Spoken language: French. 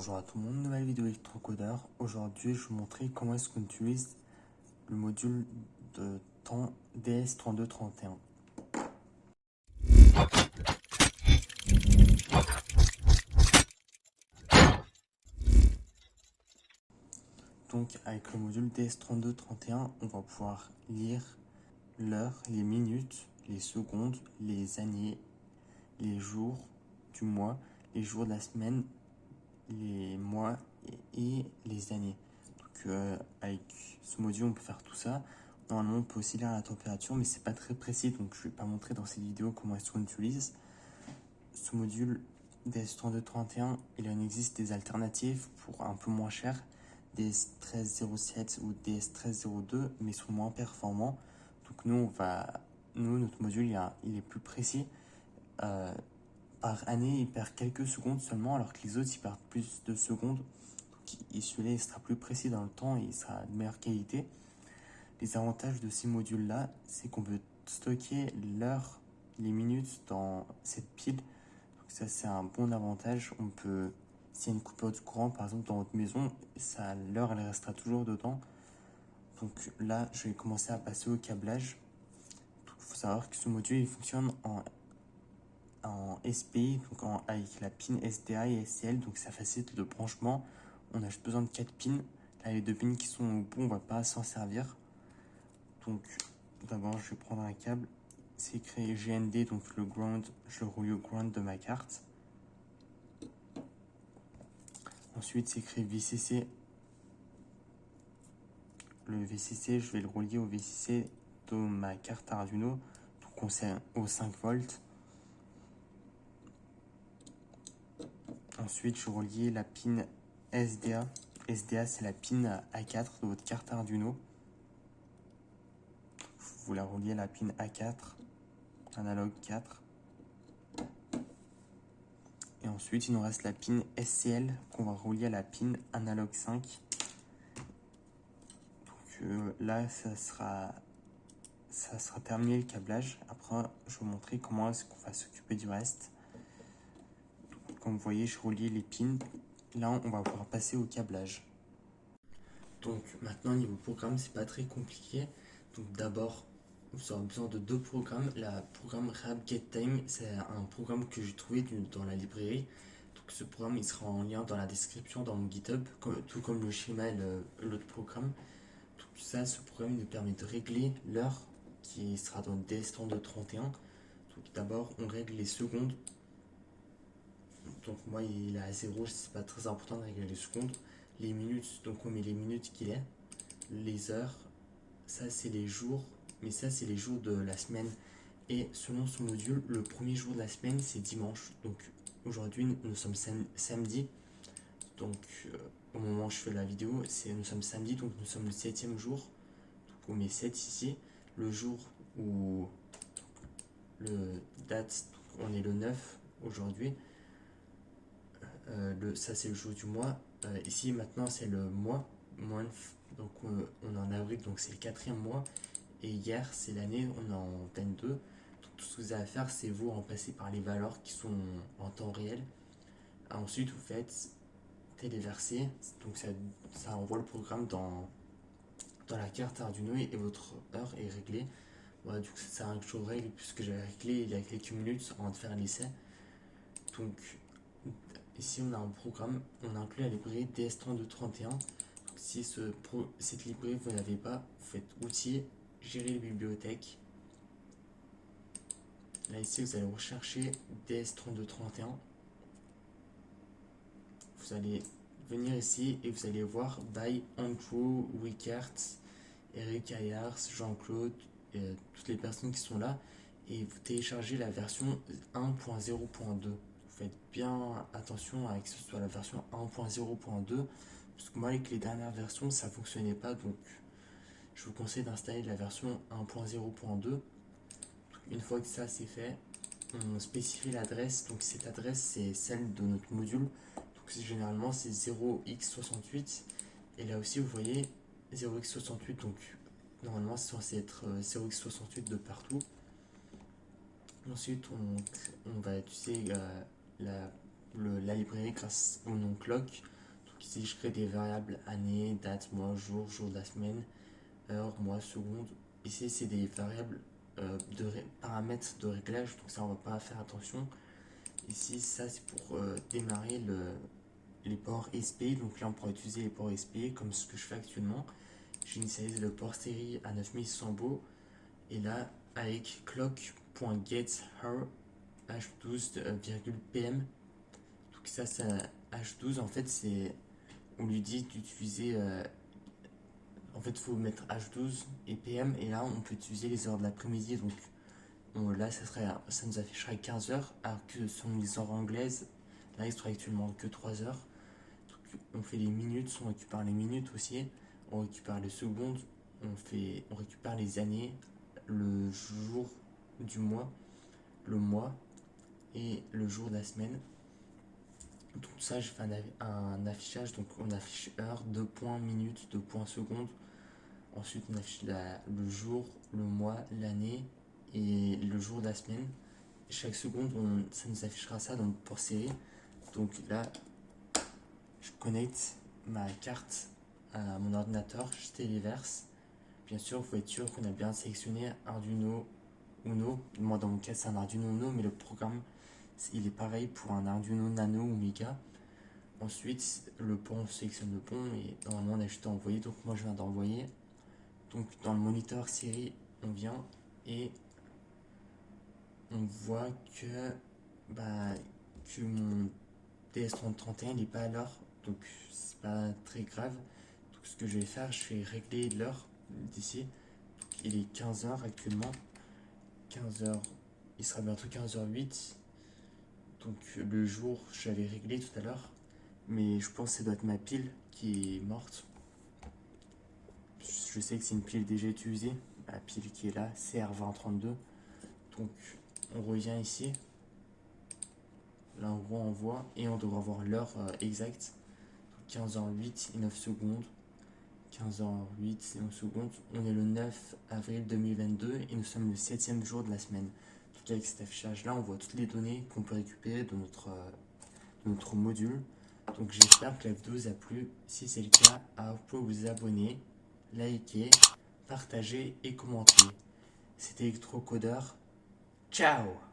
Bonjour à tout le monde, nouvelle vidéo électrocodeur. Aujourd'hui, je vais vous montrer comment est-ce qu'on utilise le module de temps DS3231. Donc, avec le module DS3231, on va pouvoir lire l'heure, les minutes, les secondes, les années, les jours du mois, les jours de la semaine, les mois et les années. Donc, avec ce module, on peut faire tout ça. Normalement, on peut aussi lire la température, mais c'est pas très précis, donc je ne vais pas montrer dans cette vidéo comment est-ce qu'on utilise. Ce module DS3231, il en existe des alternatives pour un peu moins cher, DS1307 ou DS1302, mais sont moins performants. Donc notre module, il est plus précis. Par année, il perd quelques secondes seulement, alors que les autres, ils perdent plus de secondes. Donc, celui-là, il sera plus précis dans le temps et il sera de meilleure qualité. Les avantages de ces modules-là, c'est qu'on peut stocker l'heure, les minutes dans cette pile. Donc ça, c'est un bon avantage. On peut, s'il y a une coupure de courant, par exemple, dans votre maison, l'heure, elle restera toujours dedans. Donc là, je vais commencer à passer au câblage. Il faut savoir que ce module, il fonctionne en SPI, donc avec la pin SDA et SCL, donc ça facilite le branchement. On a juste besoin de 4 pins. Là, les 2 pins qui sont au bout, on ne va pas s'en servir. Donc, d'abord, je vais prendre un câble. C'est écrit GND, donc le ground, je le relie au ground de ma carte. Ensuite, c'est écrit VCC. Le VCC, je vais le relier au VCC de ma carte Arduino. Donc, on sait au 5 volts. Ensuite, je relie la pin SDA. SDA, c'est la pin A4 de votre carte Arduino. Vous la reliez à la pin A4, analogue 4. Et ensuite, il nous reste la pin SCL qu'on va relier à la pin analogue 5. Donc là, ça sera terminé le câblage. Après, je vais vous montrer comment est-ce qu'on va s'occuper du reste. Comme vous voyez, je relie les pins. Là, on va pouvoir passer au câblage. Donc maintenant, niveau programme, c'est pas très compliqué. Donc d'abord, vous aurez besoin de deux programmes. Le programme RehabGetTime, c'est un programme que j'ai trouvé dans la librairie. Donc ce programme, il sera en lien dans la description dans mon GitHub, tout comme le schéma et l'autre programme. Tout ça, ce programme nous permet de régler l'heure qui sera dans le DS3231. Donc d'abord, on règle les secondes. Donc moi, il est à 0, c'est pas très important de régler les secondes. Les minutes, donc on met les minutes qu'il est. Les heures, ça c'est les jours, mais ça c'est les jours de la semaine. Et selon ce module, le premier jour de la semaine c'est dimanche. Donc aujourd'hui nous sommes samedi. Donc au moment où je fais la vidéo, nous sommes samedi, donc nous sommes le 7e jour. Donc on met 7 ici. Le jour où le date, on est le 9 aujourd'hui. Ça c'est le jour du mois. Ici maintenant c'est le mois. Donc on est en avril, donc c'est le 4e mois. Et hier c'est l'année, on est en 22. Donc tout ce que vous avez à faire, c'est vous remplacer par les valeurs qui sont en temps réel. Ensuite vous faites téléverser, donc ça envoie le programme dans la carte Arduino et votre heure est réglée. Voilà, du coup ça sert à rien que je règle puisque j'avais réglé il y a quelques minutes avant de faire l'essai. Donc ici on a un programme, on inclut la librairie DS3231. Donc, si cette librairie vous n'avez pas, vous faites outils, gérer les bibliothèques. Là ici vous allez rechercher DS3231. Vous allez venir ici et vous allez voir by Andrew Wickert, Eric Ayars, Jean-Claude, toutes les personnes qui sont là. Et vous téléchargez la version 1.0.2. Vous faites bien attention à que ce soit la version 1.0.2. Parce que moi avec les dernières versions ça ne fonctionnait pas. Donc je vous conseille d'installer la version 1.0.2. Une fois que ça c'est fait, on spécifie l'adresse. Donc cette adresse c'est celle de notre module. Donc généralement c'est 0x68. Et là aussi vous voyez 0x68. Donc normalement c'est censé être 0x68 de partout. Ensuite on va utiliser la librairie grâce au nom clock. Donc ici, je crée des variables année, date, mois, jour de la semaine, heure, mois, seconde. Ici, c'est des variables paramètres de réglage, donc ça, on va pas faire attention. Ici, ça, c'est pour démarrer les ports SPI. Donc là, on pourra utiliser les ports SPI comme ce que je fais actuellement. J'initialise le port série à 9600 baux. Et là, avec clock.getHer h12,pm. Donc ça h12, en fait, c'est on lui dit d'utiliser en fait, il faut mettre h12 et pm, et là, on peut utiliser les heures de l'après-midi. Donc là, ça nous affichera 15 heures, alors que sur les heures anglaises, là, il sera actuellement que 3 heures. Donc, on fait les minutes, on récupère les minutes aussi, on récupère les secondes, on récupère les années, le jour du mois, le mois et le jour de la semaine. Donc ça, je fais un affichage, donc on affiche heure, 2 points minutes, 2 points secondes. Ensuite, on affiche le jour, le mois, l'année et le jour de la semaine. Chaque seconde, ça nous affichera ça donc pour série. Donc là, je connecte ma carte à mon ordinateur, je téléverse. Bien sûr, il faut être sûr qu'on a bien sélectionné Arduino Uno. Moi, dans mon cas, c'est un Arduino Uno, mais le programme, il est pareil pour un Arduino Nano ou Mega. Ensuite, le pont, on sélectionne le pont et normalement, on a juste à envoyer. Donc, moi, je viens d'envoyer. Donc, dans le moniteur série, on vient et on voit que mon DS3031 n'est pas à l'heure. Donc, c'est pas très grave. Donc, ce que je vais faire, je vais régler l'heure d'ici. Il est 15h actuellement. 15h, il sera bientôt 15h08. Donc, le jour, j'avais réglé tout à l'heure. Mais je pense que ça doit être ma pile qui est morte. Je sais que c'est une pile déjà utilisée. La pile qui est là, CR2032. Donc, on revient ici. Là, on voit et on devra voir l'heure exacte. 15h08 et 9 secondes. 15h08 et 9 secondes. On est le 9 avril 2022 et nous sommes le 7e jour de la semaine. Donc, avec cet affichage-là, on voit toutes les données qu'on peut récupérer de notre module. Donc, j'espère que la vidéo vous a plu. Si c'est le cas, vous pouvez vous abonner, liker, partager et commenter. C'était Electrocodeur. Ciao!